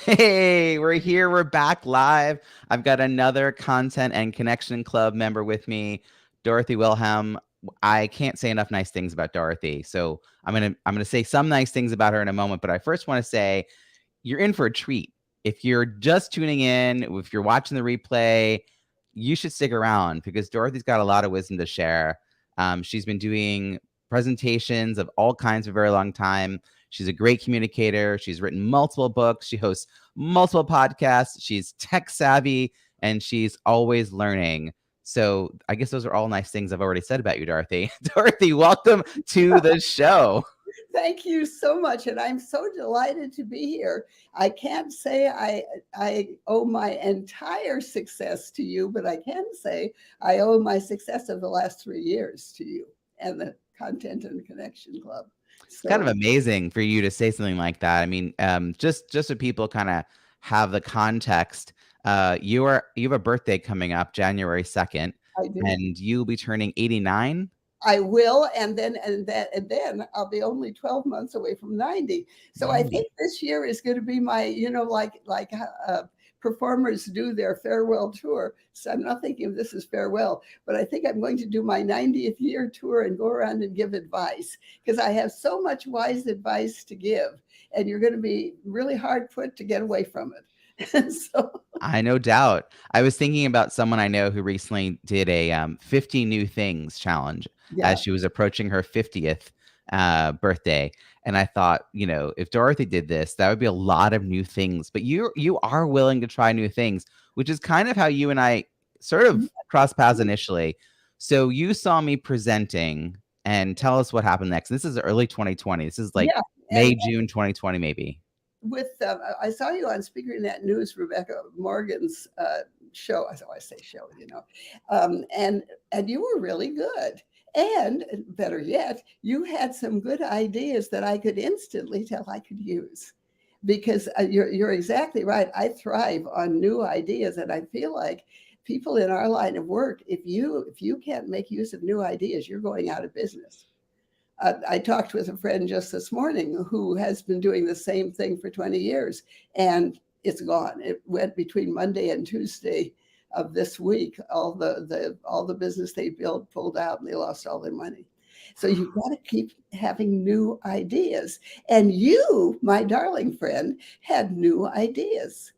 Hey, we're here. We're back live. I've got another Content and Connection Club member with me, Dorothy Wilhelm. I can't say enough nice things about Dorothy. So I'm gonna say some nice things about her in a moment, but I first want to say you're in for a treat. If you're just tuning in, if you're watching the replay, you should stick around because Dorothy's got a lot of wisdom to share. She's been doing presentations of all kinds for a very long time. She's a great communicator. She's written multiple books. She hosts multiple podcasts. She's tech savvy and she's always learning. So I guess those are all nice things I've already said about you, Dorothy. Dorothy, welcome to the show. Thank you so much, and I'm so delighted to be here. I can't say I owe my entire success to you, but I can say I owe my success of the last 3 years to you and the Content and Connection Club. It's kind of So amazing for you to say something like that. I mean, just so people kind of have the context, you have a birthday coming up January 2nd, I do. and you'll be turning 89. I will, and then I'll be only 12 months away from 90. So I 90. think this year is going to be my, like performers do their farewell tour. So I'm not thinking of this as farewell, but I think I'm going to do my 90th year tour and go around and give advice because I have so much wise advice to give, and you're going to be really hard put to get away from it. And so, I no doubt. I was thinking about someone I know who recently did a 50 new things challenge as yeah. she was approaching her 50th birthday. And I thought, if Dorothy did this, that would be a lot of new things. But you are willing to try new things, which is kind of how you and I sort of crossed paths initially. So you saw me presenting, and tell us what happened next. This is early 2020. This is like Yeah. May, And June 2020, maybe. with I saw you on Speaker Net News, Rebecca Morgan's show. I say show, and you were really good. And better yet, you had some good ideas that I could instantly tell I could use. Because you're exactly right. I thrive on new ideas, and I feel like people in our line of work, if you can't make use of new ideas, you're going out of business. I talked with a friend just this morning who has been doing the same thing for 20 years, and it's gone. It went between Monday and Tuesday of this week. All the business they built pulled out, and they lost all their money. So you've got to keep having new ideas. And you, my darling friend, had new ideas.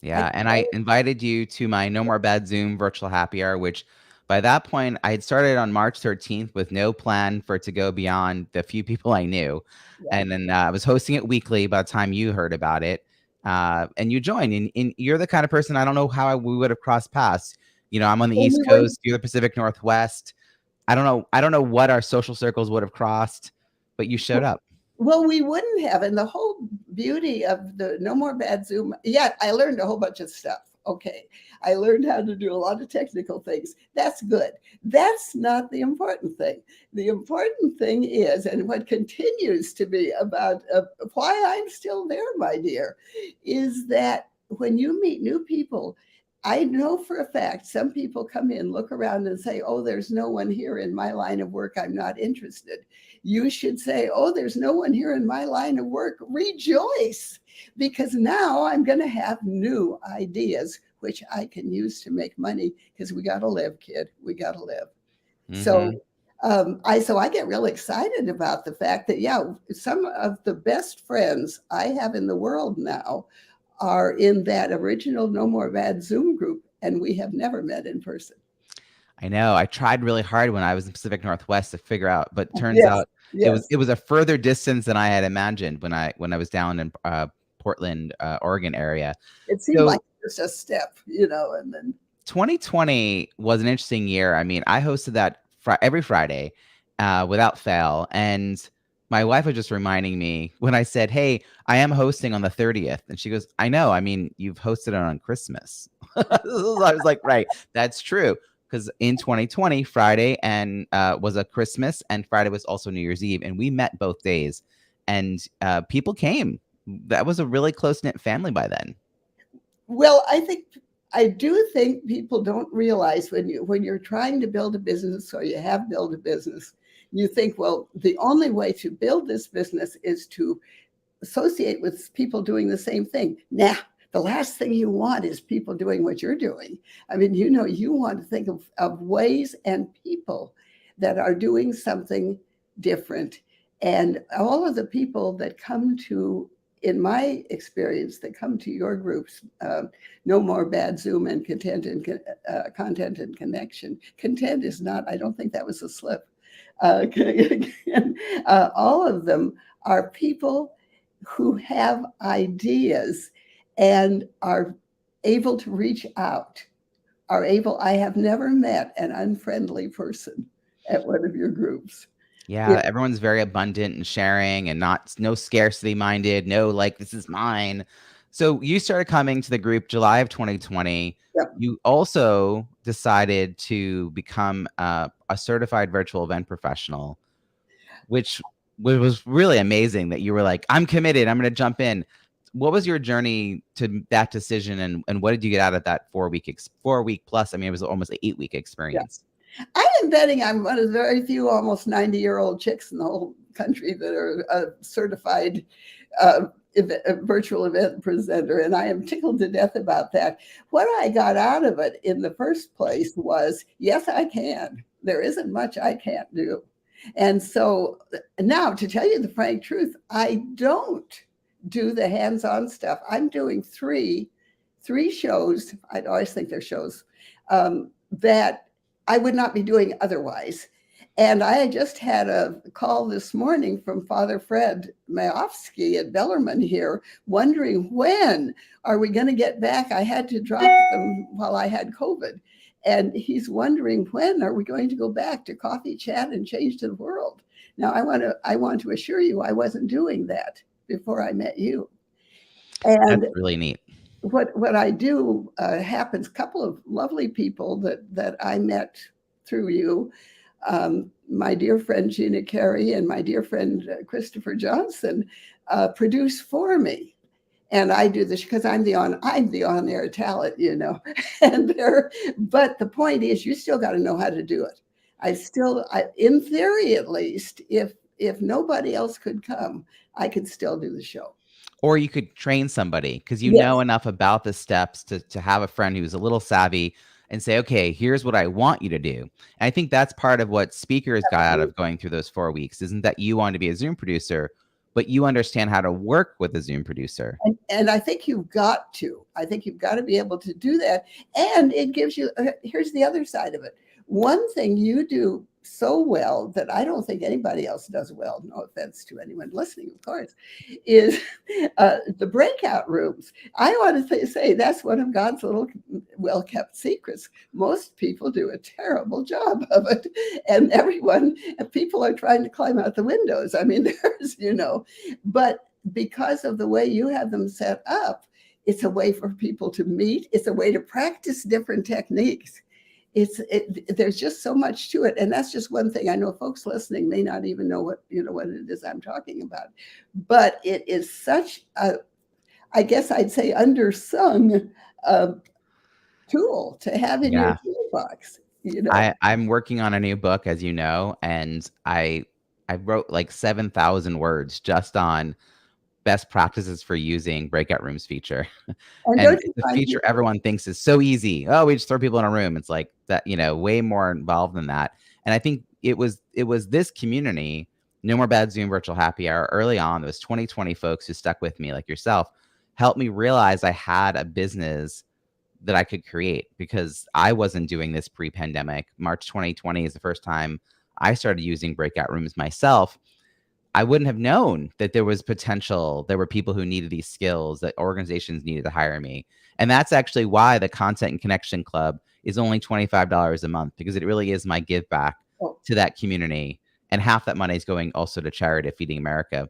I Yeah, and I invited you to my No More Bad Zoom virtual happy hour, which by that point I had started on March 13th with no plan for it to go beyond the few people I knew. yeah. And then I was hosting it weekly by the time you heard about it. And you joined, and you're the kind of person I don't know how we would have crossed paths. I'm on the Well, East we were Coast, you're the Pacific Northwest. I don't know what our social circles would have crossed, but you showed up. Well, we wouldn't have. And the whole beauty of the No More Bad Zoom, yeah, I learned a whole bunch of stuff. Okay. I learned how to do a lot of technical things. That's good. That's not the important thing. The important thing is, and what continues to be about why I'm still there, my dear, is that when you meet new people, I know for a fact some people come in, look around, and say, oh, there's no one here in my line of work. I'm not interested. You should say, oh, there's no one here in my line of work. Rejoice, because now I'm going to have new ideas, which I can use to make money because we got to live, kid. We got to live. So, Hmm. I get really excited about the fact that, yeah, some of the best friends I have in the world now are in that original No More Bad Zoom group, and we have never met in person. I know. I tried really hard when I was in Pacific Northwest to figure out, but turns Yes, out it was yes. it was a further distance than I had imagined when I was down in Portland, Oregon area. It seemed like So just a step, and then 2020 was an interesting year. I mean, I hosted that every Friday, without fail, and my wife was just reminding me when I said, "Hey, I am hosting on the 30th," and she goes, "I know. I mean, you've hosted it on Christmas." I was like, "Right, that's true." Because in 2020, Friday and was a Christmas, and Friday was also New Year's Eve, and we met both days, and people came. That was a really close knit family by then. well, I do think people don't realize when you're trying to build a business or you have built a business, you think, well, the only way to build this business is to associate with people doing the same thing. Now, the last thing you want is people doing what you're doing. I mean, you want to think of ways and people that are doing something different. And all of the people that come to, in my experience, that come to your groups, no more bad Zoom and content and connection. Content is not, I don't think that was a slip. Uh, all of them are people who have ideas and are able to reach out, I have never met an unfriendly person at one of your groups. Yeah, It, everyone's very abundant and sharing and no scarcity minded, no like this is mine. So you started coming to the group July of 2020. yeah, You also decided to become a certified virtual event professional, which was really amazing that you were like, I'm committed, I'm going to jump in. What was your journey to that decision, and what did you get out of that 4 week plus? I mean, it was almost an 8 week yeah. experience. I am betting I'm one of the very few almost 90-year-old chicks in the whole country that are certified virtual event presenter, and I am tickled to death about that. What I got out of it in the first place was, yes, I can. There isn't much I can't do. And so now, to tell you the frank truth, I don't do the hands-on stuff. I'm doing three shows. I always think they're shows that I would not be doing otherwise. And I just had a call this morning from Father Fred Mayofsky at Bellarmine here, wondering when are we going to get back? I had to drop them while I had COVID. And he's wondering, when are we going to go back to coffee, chat, and change to the world? Now, I want to assure you, I wasn't doing that before I met you. That's And really neat. what I do happens. A couple of lovely people that I met through you, my dear friend Gina Carey and my dear friend Christopher Johnson, produce for me. And I do this because I'm the on air talent, and but the point is, you still got to know how to do it. In theory at least, if nobody else could come, I could still do the show. Or you could train somebody because you know Yes. enough about the steps to have a friend who's a little savvy and say, okay, here's what I want you to do. And I think that's part of what speakers got out of going through those 4 weeks. Isn't that you want to be a Zoom producer, but you understand how to work with a Zoom producer. And I think you've got to. I think you've got to be able to do that. And it gives you, here's the other side of it. One thing you do so well that I don't think anybody else does well, no offense to anyone listening, of course, is the breakout rooms. I want to say that's one of God's little well-kept secrets. Most people do a terrible job of it. And people are trying to climb out the windows. I mean, but because of the way you have them set up, it's a way for people to meet. It's a way to practice different techniques. There's just so much to it, and that's just one thing. I know folks listening may not even know what it is I'm talking about, but it is such a, I guess I'd say, undersung tool to have in your toolbox. I'm working on a new book, as you know, and I wrote like 7,000 words just on best practices for using breakout rooms feature. And And don't you it's a find feature everyone thinks is so easy. Oh, we just throw people in a room. It's like that, way more involved than that. And I think it was this community, No More Bad Zoom Virtual Happy Hour, early on, there was 20 folks who stuck with me, like yourself, helped me realize I had a business that I could create because I wasn't doing this pre-pandemic. March 2020 is the first time I started using breakout rooms myself. I wouldn't have known that there was potential. There were people who needed these skills, that organizations needed to hire me. And that's actually why the Content and Connection Club is only $25 a month, because it really is my give back to that community. And half that money is going also to charity, Feeding America.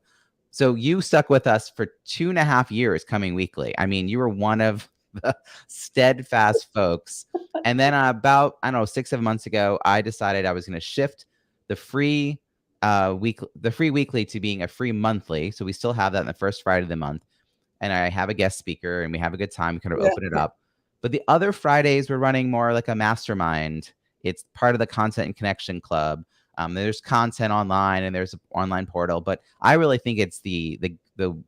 So you stuck with us for 2.5 years coming weekly. I mean, you were one of the steadfast folks. And then about, I don't know, 6-7 months ago, I decided I was going to shift the free weekly to being a free monthly. So we still have that in the first Friday of the month. And I have a guest speaker and we have a good time. We kind of open it up. But the other Fridays, we're running more like a mastermind. It's part of the Content and Connection Club. There's content online and there's an online portal, but I really think it's the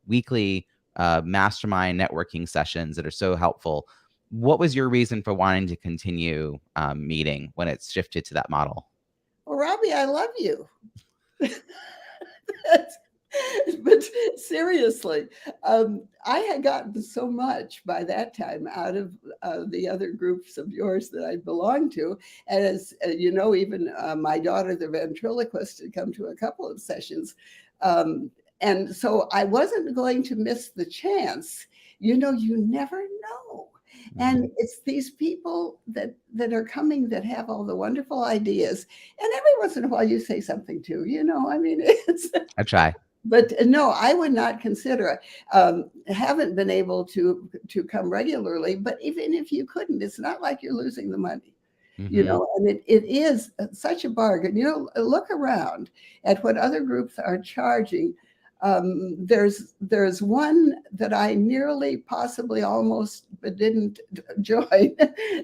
weekly mastermind networking sessions that are so helpful. What was your reason for wanting to continue meeting when it's shifted to that model? Well, Robbie, I love you. But seriously, I had gotten so much by that time out of the other groups of yours that I belonged to. And as you know, even my daughter, the ventriloquist, had come to a couple of sessions. And so I wasn't going to miss the chance. You know, you never know. And it's these people that are coming that have all the wonderful ideas. And every once in a while you say something too, you know, I mean, it's I try. but no, I would not consider it. Haven't been able to come regularly, but even if you couldn't, it's not like you're losing the money, you know. And it is such a bargain. You know, look around at what other groups are charging. There's one that I nearly, possibly, almost, but didn't join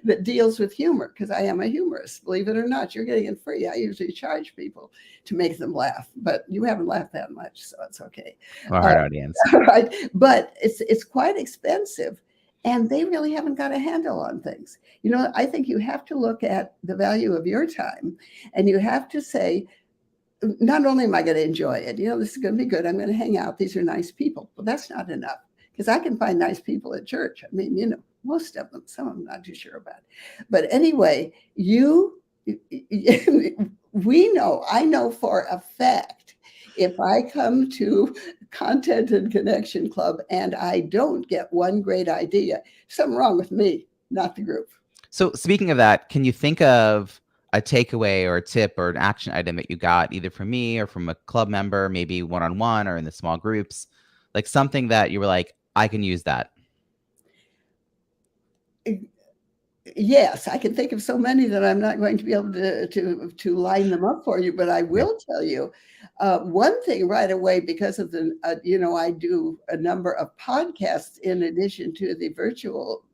that deals with humor, because I am a humorist. Believe it or not, you're getting it free. I usually charge people to make them laugh, but you haven't laughed that much, so it's okay. Hard audience, right? But it's quite expensive, and they really haven't got a handle on things. You know, I think you have to look at the value of your time, and you have to say, not only am I going to enjoy it, you know, this is going to be good. I'm going to hang out. These are nice people. But that's not enough, because I can find nice people at church. I mean, you know, most of them, some of them not too sure about. But anyway, we know, I know for a fact, if I come to Content and Connection Club and I don't get one great idea, something wrong with me, not the group. So speaking of that, can you think of a takeaway or a tip or an action item that you got either from me or from a club member, maybe one-on-one or in the small groups, like something that you were like, I can use that? Yes, I can think of so many that I'm not going to be able to line them up for you, but I will tell you one thing right away, because of the you know, I do a number of podcasts in addition to the virtual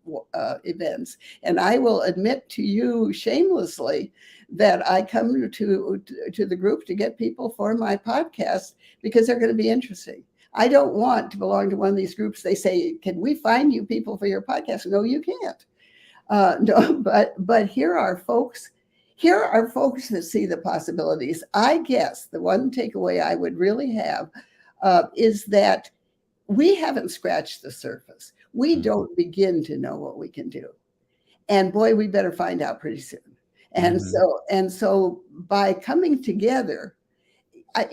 events, and I will admit to you shamelessly that I come to the group to get people for my podcast because they're going to be interesting. I don't want to belong to one of these groups. They say, "Can we find you people for your podcast?" No, you can't. No, but here are folks that see the possibilities. I guess the one takeaway I would really have is that we haven't scratched the surface. We don't begin to know what we can do, and boy, we better find out pretty soon. And so by coming together,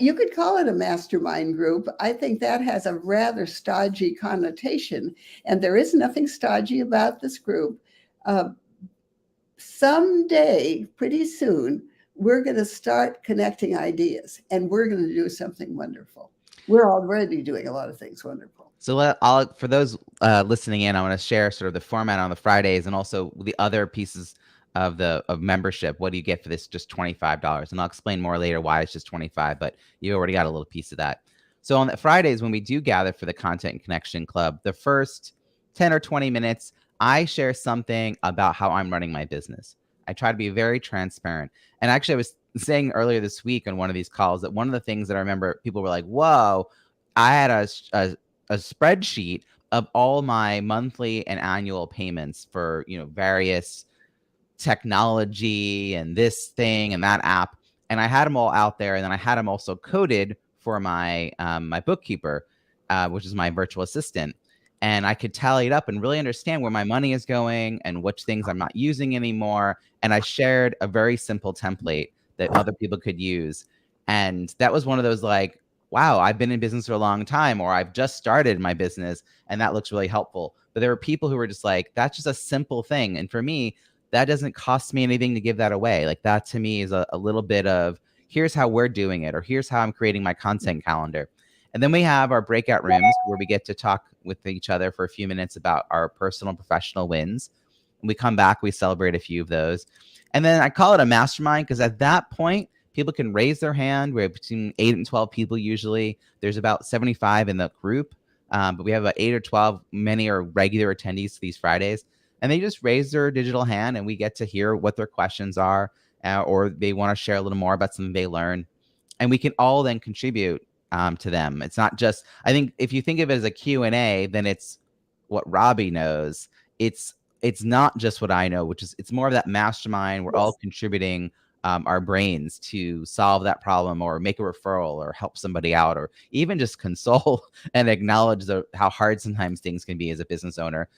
you could call it a mastermind group. I think that has a rather stodgy connotation, and there is nothing stodgy about this group. Someday, pretty soon, we're going to start connecting ideas, and we're going to do something wonderful. We're already doing a lot of things wonderful. So for those listening in, I want to share sort of the format on the Fridays and also the other pieces of membership. What do you get for this just $25? And I'll explain more later why it's just $25, but you already got a little piece of that. So on the Fridays, when we do gather for the Content and Connection Club, the first 10 or 20 minutes, I share something about how I'm running my business. I try to be very transparent. And actually, I was saying earlier this week on one of these calls that one of the things that I remember people were like, whoa, I had a spreadsheet of all my monthly and annual payments for, you know, various technology and this thing and that app. And I had them all out there. And then I had them also coded for my my bookkeeper, which is my virtual assistant. And I could tally it up and really understand where my money is going and which things I'm not using anymore. And I shared a very simple template that other people could use. And that was one of those like, wow, I've been in business for a long time, or I've just started my business, and that looks really helpful. But there were people who were just like, that's just a simple thing. And for me, that doesn't cost me anything to give that away. Like that to me is a little bit of, here's how we're doing it, or here's how I'm creating my content calendar. And then we have our breakout rooms where we get to talk with each other for a few minutes about our personal and professional wins. When we come back, we celebrate a few of those. And then I call it a mastermind because at that point, people can raise their hand. We're between 8 and 12 people usually. There's about 75 in the group, but we have about 8 or 12. Many are regular attendees to these Fridays. And they just raise their digital hand and we get to hear what their questions are. or they want to share a little more about something they learn, and we can all then contribute to them. It's not just, I think if you think of it as a Q&A, then it's what Robbie knows. It's not just what I know, which is, it's more of that mastermind. We're all Yes. contributing our brains to solve that problem, or make a referral, or help somebody out, or even just console and acknowledge how hard sometimes things can be as a business owner.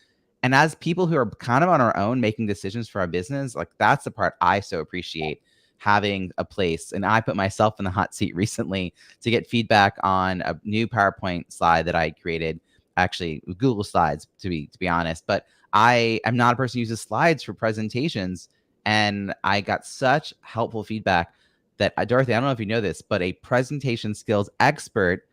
And as people who are kind of on our own making decisions for our business, like, that's the part I so appreciate, having a place. And I put myself in the hot seat recently to get feedback on a new PowerPoint slide that I created, actually with Google Slides, to be honest. But I am not a person who uses slides for presentations, and I got such helpful feedback that Dorothy, I don't know if you know this, but a presentation skills expert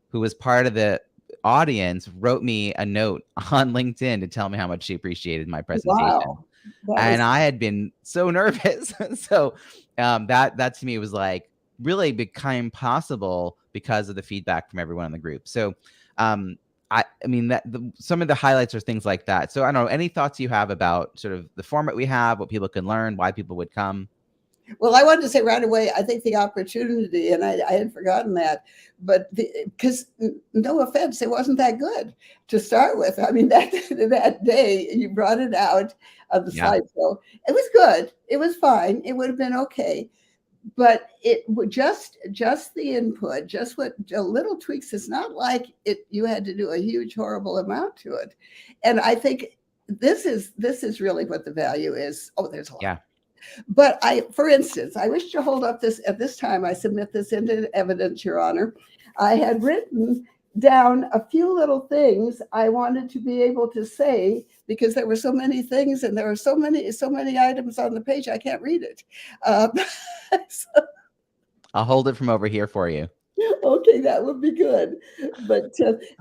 who was part of the audience wrote me a note on LinkedIn to tell me how much she appreciated my presentation. Wow. That And was I had been so nervous. So that to me was like really became possible because of the feedback from everyone in the group. So um, I mean, some of the highlights are things like that. So I don't know, any thoughts you have about sort of the format we have, what people can learn, why people would come? Well, I wanted to say right away, I think the opportunity, and I had forgotten that, but because no offense, it wasn't that good to start with. I mean, that day you brought it out of the Yeah. slideshow. It was good. It was fine. It would have been okay, but it would just the input, just what little tweaks. It's not like it. You had to do a huge, horrible amount to it, and I think this is really what the value is. Oh, there's a lot. Yeah. But for instance, I wish to hold up this at this time. I submit this into evidence, Your Honor. I had written down a few little things I wanted to be able to say because there were so many things and there were so many items on the page. I can't read it. So, I'll hold it from over here for you. okay, that would be good. But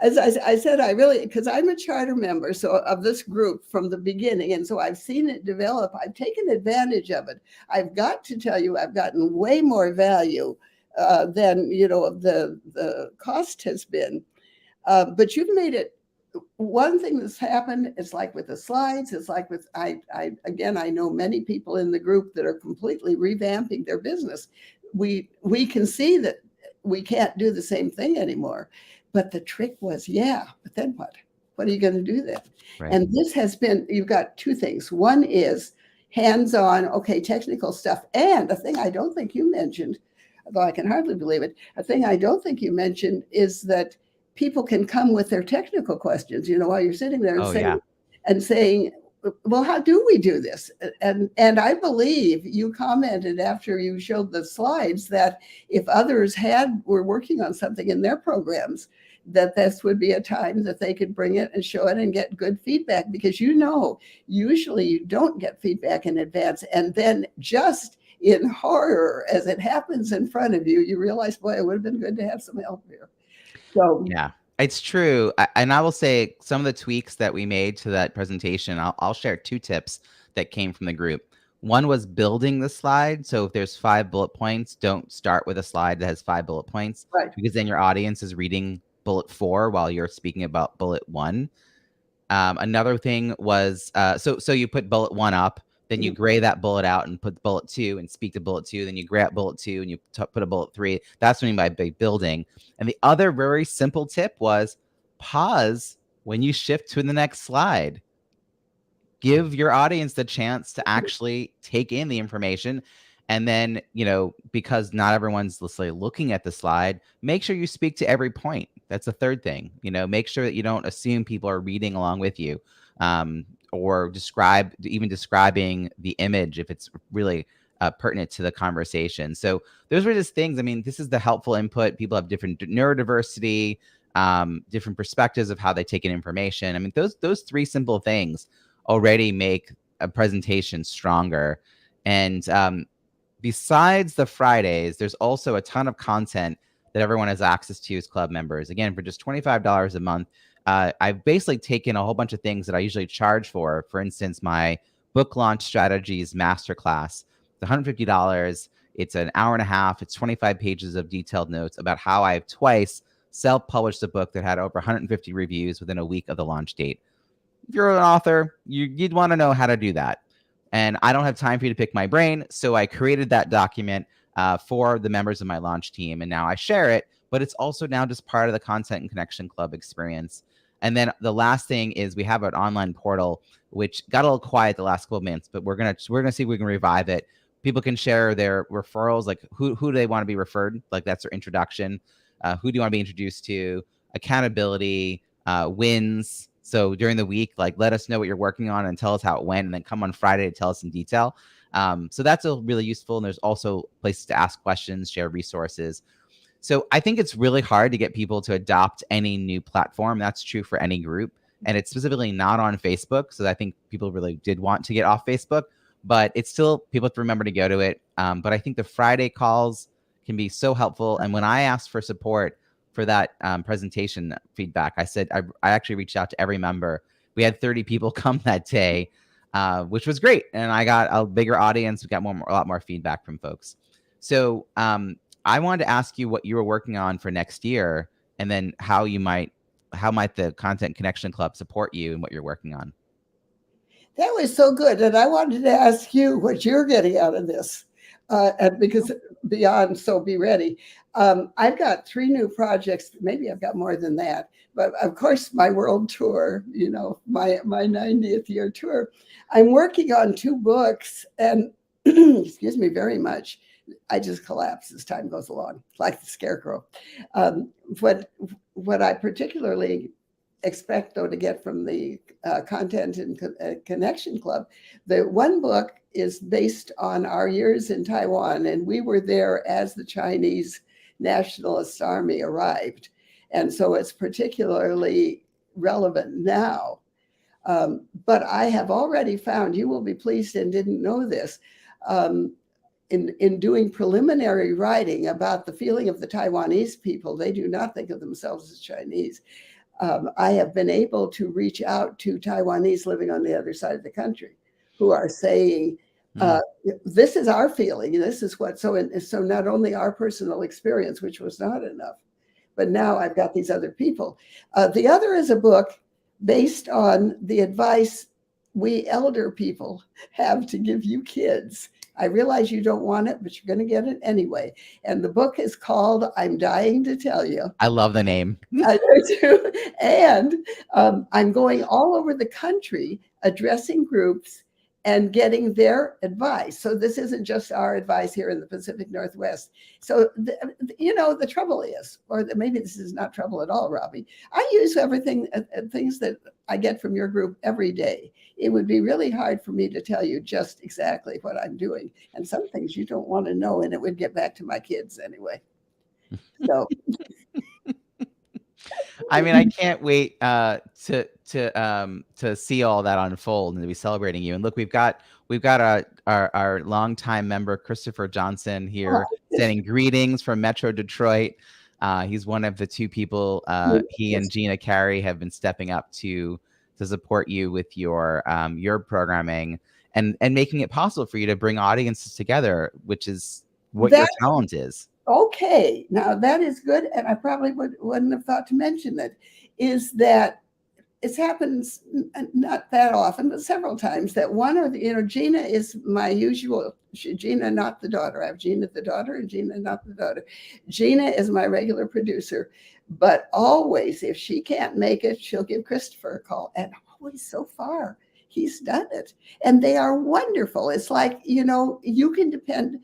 as I said, I really, because I'm a charter member so of this group from the beginning, and so I've seen it develop. I've taken advantage of it. I've got to tell you, I've gotten way more value than the cost has been. But you've made it. One thing that's happened is like with the slides. It's like with again, I know many people in the group that are completely revamping their business. We can see that we can't do the same thing anymore. But the trick was, yeah, but then what? What are you going to do then? Right. And this has been, you've got two things. One is hands-on, okay, technical stuff. And a thing I don't think you mentioned, although I can hardly believe it, a thing I don't think you mentioned is that people can come with their technical questions, while you're sitting there and Oh, yeah. saying, well, how do we do this? And I believe you commented after you showed the slides that if others were working on something in their programs, that this would be a time that they could bring it and show it and get good feedback, because usually you don't get feedback in advance, and then just in horror as it happens in front of you, you realize, boy, it would have been good to have some help here. So Yeah, it's true. And I will say some of the tweaks that we made to that presentation, I'll share 2 tips that came from the group. One was building the slide. So if there's 5 bullet points, don't start with a slide that has 5 bullet points, right. because then your audience is reading bullet 4 while you're speaking about bullet 1. Another thing was, so you put bullet 1 up, then you gray that bullet out and put bullet 2 and speak to bullet 2. Then you gray out bullet 2 and you put a bullet 3. That's what I mean by building. And the other very simple tip was pause when you shift to the next slide. Give your audience the chance to actually take in the information. And then, because not everyone's, let's say, looking at the slide, make sure you speak to every point. That's the third thing. Make sure that you don't assume people are reading along with you, or describing the image if it's really pertinent to the conversation. So those were just things. I mean, this is the helpful input. People have different neurodiversity, different perspectives of how they take in information. I mean, those 3 simple things already make a presentation stronger. And besides the Fridays, there's also a ton of content that everyone has access to as club members. Again, for just $25 a month, I've basically taken a whole bunch of things that I usually charge for. For instance, my book launch strategies masterclass. It's $150. It's an hour and a half. It's 25 pages of detailed notes about how I've twice self-published a book that had over 150 reviews within a week of the launch date. If you're an author, you'd want to know how to do that. And I don't have time for you to pick my brain. So I created that document for the members of my launch team. And now I share it, but it's also now just part of the Content and Connection Club experience. And then the last thing is we have an online portal, which got a little quiet the last couple of minutes, but we're gonna see if we can revive it. People can share their referrals, like who do they want to be referred, like that's their introduction. Who do you want to be introduced to? Accountability, wins. So during the week, like let us know what you're working on and tell us how it went, and then come on Friday to tell us in detail. So that's a really useful. And there's also places to ask questions, share resources. So I think it's really hard to get people to adopt any new platform. That's true for any group. And it's specifically not on Facebook. So I think people really did want to get off Facebook, but it's still, people have to remember to go to it. But I think the Friday calls can be so helpful. And when I asked for support for that presentation feedback, I said, I actually reached out to every member. We had 30 people come that day, which was great. And I got a bigger audience. We got a lot more feedback from folks. So I wanted to ask you what you were working on for next year, and then how might the Content Connection Club support you in what you're working on. That was so good. And I wanted to ask you what you're getting out of this. And because beyond, so be ready. I've got 3 new projects. Maybe I've got more than that. But of course, my world tour, my 90th year tour. I'm working on 2 books, and excuse me very much. I just collapse as time goes along, like the scarecrow. What I particularly expect, though, to get from the Content and Connection Club, the one book is based on our years in Taiwan, and we were there as the Chinese Nationalist Army arrived. And so it's particularly relevant now. But I have already found, you will be pleased and didn't know this, in doing preliminary writing about the feeling of the Taiwanese people. They do not think of themselves as Chinese. I have been able to reach out to Taiwanese living on the other side of the country who are saying, this is our feeling. This is what, so not only our personal experience, which was not enough, but now I've got these other people. The other is a book based on the advice we elder people have to give you kids. I realize you don't want it, but you're going to get it anyway. And the book is called I'm Dying to Tell You. I love the name. I do too. And I'm going all over the country addressing groups and getting their advice. So this isn't just our advice here in the Pacific Northwest. So, the trouble is, or maybe this is not trouble at all, Robbie, I use everything, things that I get from your group every day. It would be really hard for me to tell you just exactly what I'm doing. And some things you don't want to know, and it would get back to my kids anyway. So. I mean, I can't wait to see all that unfold and to be celebrating you. And look, we've got our longtime member Christopher Johnson here sending greetings from Metro Detroit. He's one of the 2 people he and Gina Carey have been stepping up to support you with your programming and making it possible for you to bring audiences together, which is what your talent is. Okay, now that is good, and I probably wouldn't have thought to mention it, is that it happens not that often, but several times that one of the, Gina is my usual, Gina, not the daughter. I have Gina the daughter and Gina not the daughter. Gina is my regular producer, but always, if she can't make it, she'll give Christopher a call, and always so far, he's done it. And they are wonderful. It's like, you can depend.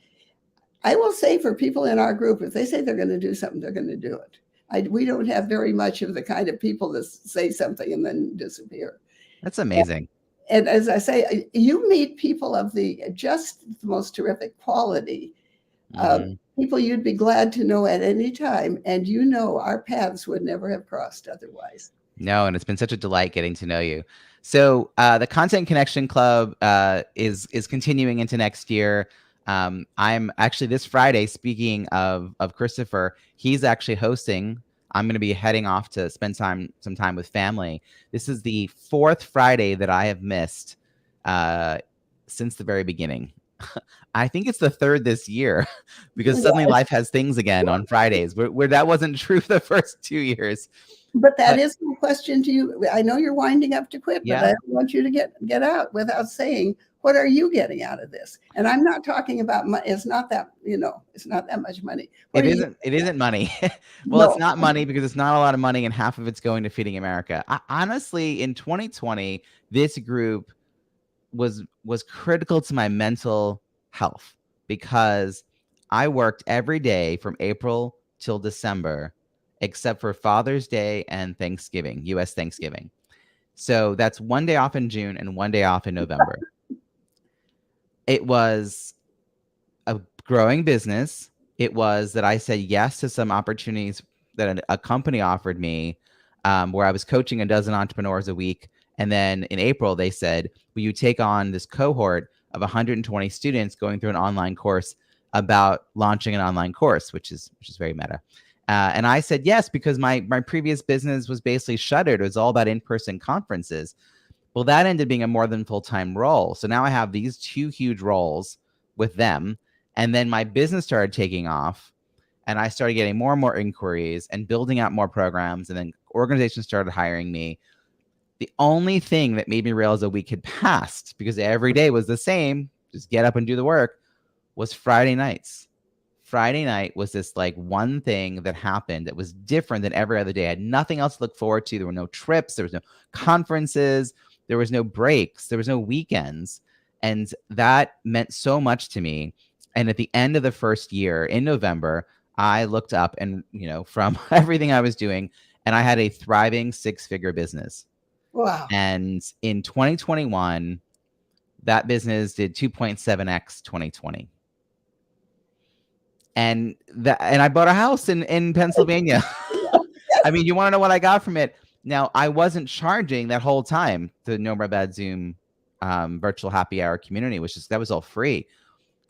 I will say for people in our group, if they say they're going to do something, they're going to do it. We don't have very much of the kind of people that say something and then disappear. That's amazing. And as I say, you meet people of the most terrific quality, people you'd be glad to know at any time. And our paths would never have crossed otherwise. No, and it's been such a delight getting to know you. So the Content Connection Club is continuing into next year. I'm actually this Friday, speaking of Christopher, he's actually hosting. I'm going to be heading off to spend some time with family. This is the 4th Friday that I have missed since the very beginning. I think it's the 3rd this year because suddenly life has things again on Fridays where that wasn't true for the first 2 years. But that is my question to you. I know you're winding up to quit, but I don't want you to get out without saying, What are you getting out of this? And I'm not talking about money. It's not that, it's not that much money. What It are you? isn't. It isn't money. Well, it's No. not money because it's not a lot of money, and half of it's going to feeding America. Honestly, in 2020, this group was critical to my mental health because I worked every day from April till December, except for Father's Day and Thanksgiving, U.S. Thanksgiving. So that's one day off in June and one day off in November. It was a growing business. It was that I said yes to some opportunities that a company offered me, where I was coaching a dozen entrepreneurs a week. And then in April, they said, will you take on this cohort of 120 students going through an online course about launching an online course, which is very meta. And I said yes, because my previous business was basically shuttered. It was all about in-person conferences. Well, that ended being a more than full-time role. So now I have these two huge roles with them. And then my business started taking off, and I started getting more and more inquiries and building out more programs. And then organizations started hiring me. The only thing that made me realize a week had passed, because every day was the same, just get up and do the work, was Friday nights. Friday night was this like one thing that happened that was different than every other day. I had nothing else to look forward to. There were no trips. There was no conferences. There was no breaks. There was no weekends. And that meant so much to me. And at the end of the first year in November, I looked up and, from everything I was doing, and I had a thriving 6-figure business. Wow. And in 2021, that business did 2.7x 2020. And I bought a house in Pennsylvania. I mean, you want to know what I got from it? Now, I wasn't charging that whole time the No More Bad Zoom virtual happy hour community, that was all free.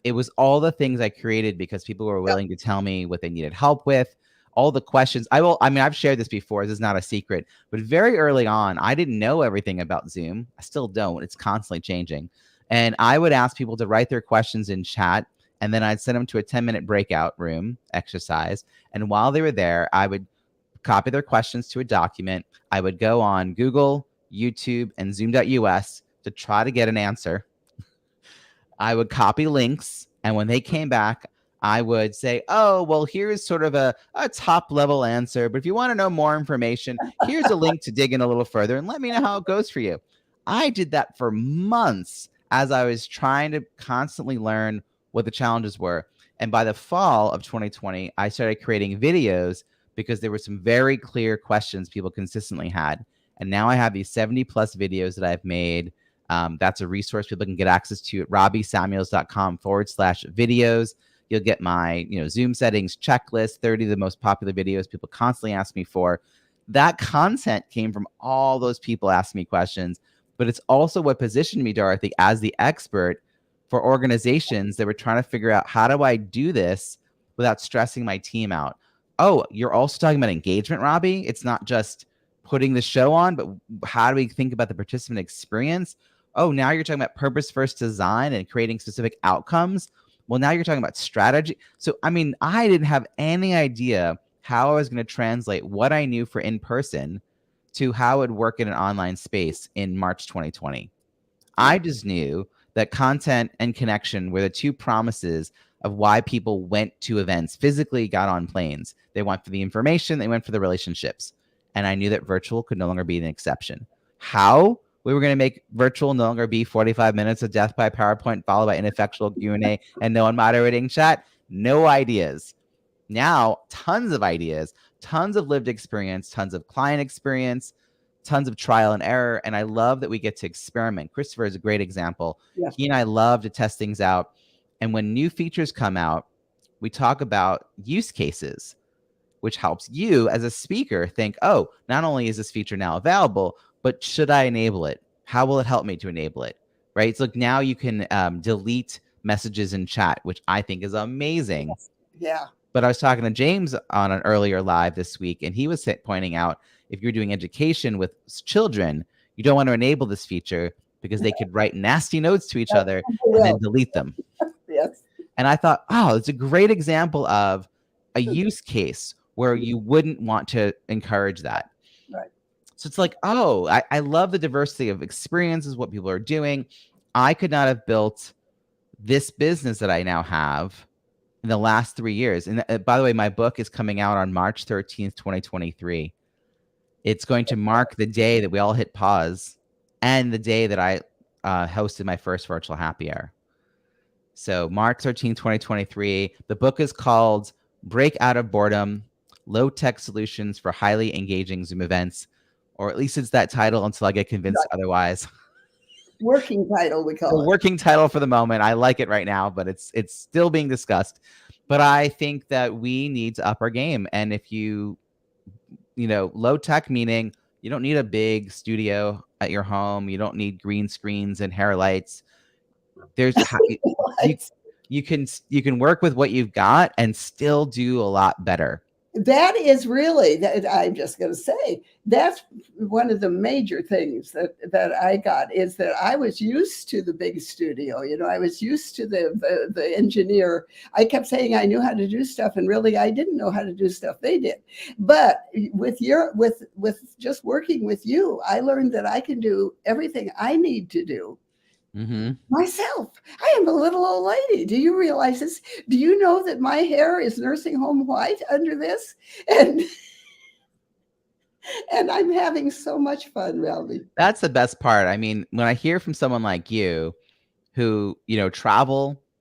It was all the things I created because people were willing to tell me what they needed help with, all the questions. I've shared this before. This is not a secret, but very early on, I didn't know everything about Zoom. I still don't. It's constantly changing. And I would ask people to write their questions in chat, and then I'd send them to a 10-minute breakout room exercise. And while they were there, I would copy their questions to a document. I would go on Google, YouTube, and Zoom.us to try to get an answer. I would copy links, and when they came back, I would say, oh, well, here's sort of a top level answer, but if you want to know more information, here's a link to dig in a little further and let me know how it goes for you. I did that for months as I was trying to constantly learn what the challenges were. And by the fall of 2020, I started creating videos because there were some very clear questions people consistently had. And now I have these 70 plus videos that I've made. That's a resource people can get access to at robbiesamuels.com/videos. You'll get my, Zoom settings checklist, 30 of the most popular videos people constantly ask me for. That content came from all those people asking me questions, but it's also what positioned me, Dorothy, as the expert for organizations that were trying to figure out, how do I do this without stressing my team out? Oh, you're also talking about engagement, Robbie. It's not just putting the show on, but how do we think about the participant experience? Oh, now you're talking about purpose-first design and creating specific outcomes. Well, now you're talking about strategy. So, I didn't have any idea how I was going to translate what I knew for in-person to how it would work in an online space in March 2020. I just knew that content and connection were the two promises of why people went to events, physically got on planes. They went for the information, they went for the relationships. And I knew that virtual could no longer be an exception. How we were going to make virtual no longer be 45 minutes of death by PowerPoint followed by ineffectual Q&A and no one moderating chat? No ideas. Now, tons of ideas, tons of lived experience, tons of client experience, tons of trial and error. And I love that we get to experiment. Christopher is a great example. Yeah. He and I love to test things out. And when new features come out, we talk about use cases, which helps you as a speaker think, oh, not only is this feature now available, but should I enable it? How will it help me to enable it? Right? So now you can delete messages in chat, which I think is amazing. Yeah. But I was talking to James on an earlier live this week, and he was pointing out, if you're doing education with children, you don't want to enable this feature because they could write nasty notes to each other and then delete them. Yes. And I thought, oh, it's a great example of a use case where you wouldn't want to encourage that. Right. So it's like, oh, I love the diversity of experiences, what people are doing. I could not have built this business that I now have in the last 3 years. And by the way, my book is coming out on March 13th, 2023. It's going to mark the day that we all hit pause and the day that I hosted my first virtual happy hour. So March 13th, 2023. The book is called Break Out of Boredom, Low-Tech Solutions for Highly Engaging Zoom Events, or at least it's that title until I get convinced otherwise. Working title, we call The it. working title for the moment. I like it right now, but it's still being discussed. But I think that we need to up our game. And if you know, low tech meaning you don't need a big studio at your home. You don't need green screens and hair lights. There's you you can work with what you've got and still do a lot better. That is really, that I'm just going to say, that's one of the major things that I got, is that I was used to the big studio. You know, I was used to the engineer. I kept saying I knew how to do stuff, and really I didn't know how to do stuff they did. But with just working with you, I learned that I can do everything I need to do myself. I am a little old lady. Do you realize this? Do you know that my hair is nursing home white under this? And I'm having so much fun, Ralphie. That's the best part. I mean, when I hear from someone like you who, you know,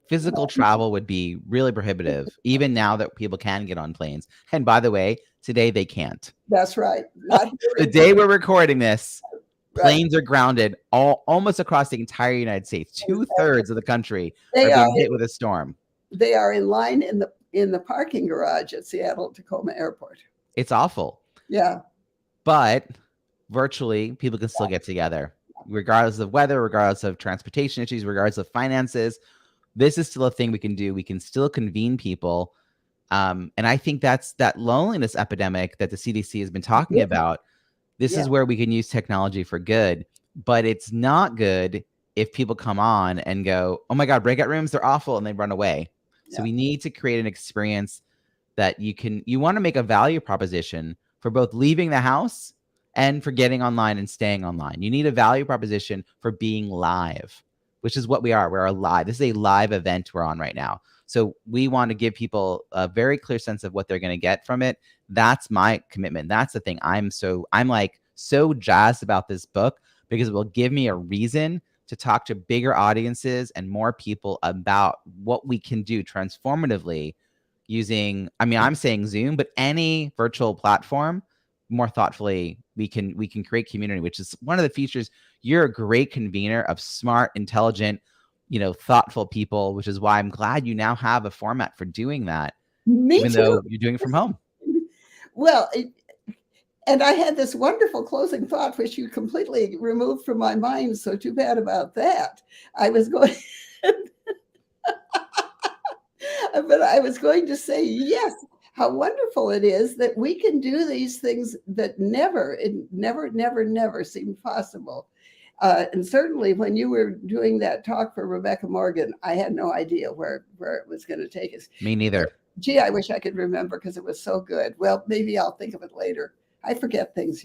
physical travel would be really prohibitive, even now that people can get on planes. And by the way, today they can't. That's right. Not the day we're recording this, planes are grounded almost across the entire United States. 2/3 of the country are being hit with a storm. They are in line in the parking garage at Seattle-Tacoma Airport. It's awful. Yeah. But virtually, people can still get together, regardless of weather, regardless of transportation issues, regardless of finances. This is still a thing we can do. We can still convene people. And I think that's that loneliness epidemic that the CDC has been talking about. This is where we can use technology for good, but it's not good if people come on and go, oh my God, breakout rooms, they're awful, and they run away. So we need to create an experience that you want to make a value proposition for both leaving the house and for getting online and staying online. You need a value proposition for being live, which is what we are. We're live. This is a live event we're on right now. So we want to give people a very clear sense of what they're going to get from it. That's my commitment. That's the thing. I'm like so jazzed about this book because it will give me a reason to talk to bigger audiences and more people about what we can do transformatively using, I mean, I'm saying Zoom, but any virtual platform more thoughtfully. We can create community, which is one of the features. You're a great convener of smart, intelligent, thoughtful people, which is why I'm glad you now have a format for doing that. Even though you're doing it from home. Well, and I had this wonderful closing thought, which you completely removed from my mind. So too bad about that. I was going, but I was going to say, yes, how wonderful it is that we can do these things that never seemed possible. And certainly when you were doing that talk for Rebecca Morgan, I had no idea where it was going to take us. Me neither. Gee, I wish I could remember because it was so good. Well, maybe I'll think of it later. I forget things,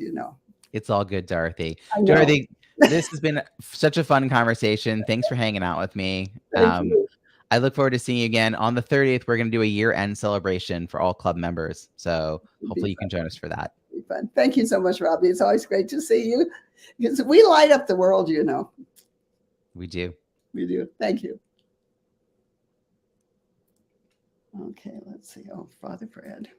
It's all good, Dorothy. Dorothy, this has been such a fun conversation. Thanks for hanging out with me. Thank you. I look forward to seeing you again. On the 30th, we're going to do a year-end celebration for all club members. So hopefully you can join us for that. It'll be fun. Thank you so much, Robbie. It's always great to see you because we light up the world, We do. We do. Thank you. Okay, let's see. Oh, Father Fred.